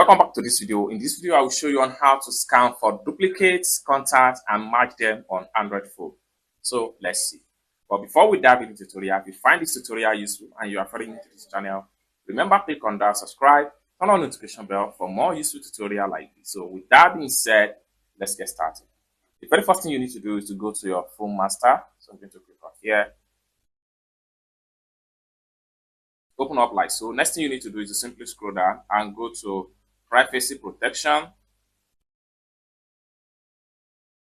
Welcome back to this video. In this video, I will show you on how to scan for duplicates, contacts, and match them on Android phone. So let's see. But before we dive into the tutorial, if you find this tutorial useful and you are following into this channel, remember click on that subscribe, turn on notification bell for more useful tutorial like this. So with that being said, let's get started. The very first thing you need to do is to go to your phone master. So I'm going to click on here. Open up like so. Next thing you need to do is to simply scroll down and go to privacy protection.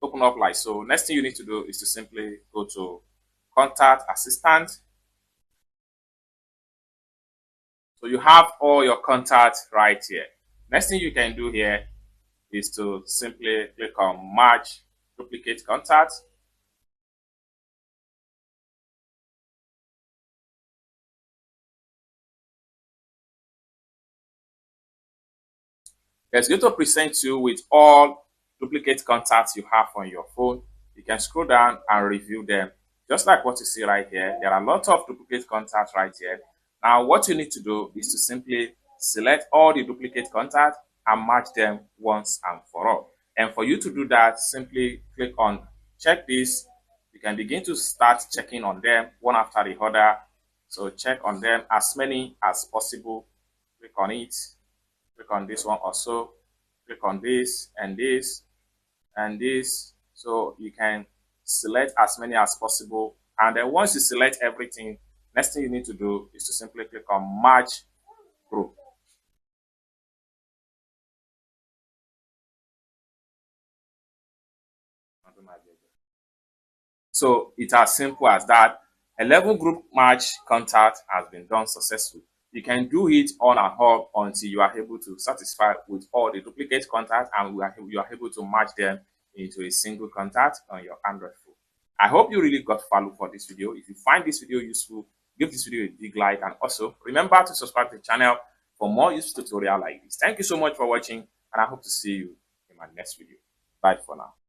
Open up like so. Next thing you need to do is to simply go to contact assistant. So you have all your contacts right here. Next thing you can do here is to simply click on match duplicate contacts. It's going to present you with all duplicate contacts you have on your phone. You can scroll down and review them. Just like what you see right here, there are a lot of duplicate contacts right here. Now, what you need to do is to simply select all the duplicate contacts and match them once and for all. And for you to do that, simply click on check this. You can begin to start checking on them one after the other. So check on them as many as possible. Click on it. Click on this one also, click on this and this and this, so you can select as many as possible. And then once you select everything, next thing you need to do is to simply click on match group. So it's as simple as that. A level group match contact has been done successfully. You can do it on and off until you are able to satisfy with all the duplicate contacts and you are able to match them into a single contact on your Android phone. I hope you really got value for this video. If you find this video useful, give this video a big like, and also remember to subscribe to the channel for more useful tutorial like this. Thank you so much for watching, and I hope to see you in my next video. Bye for now.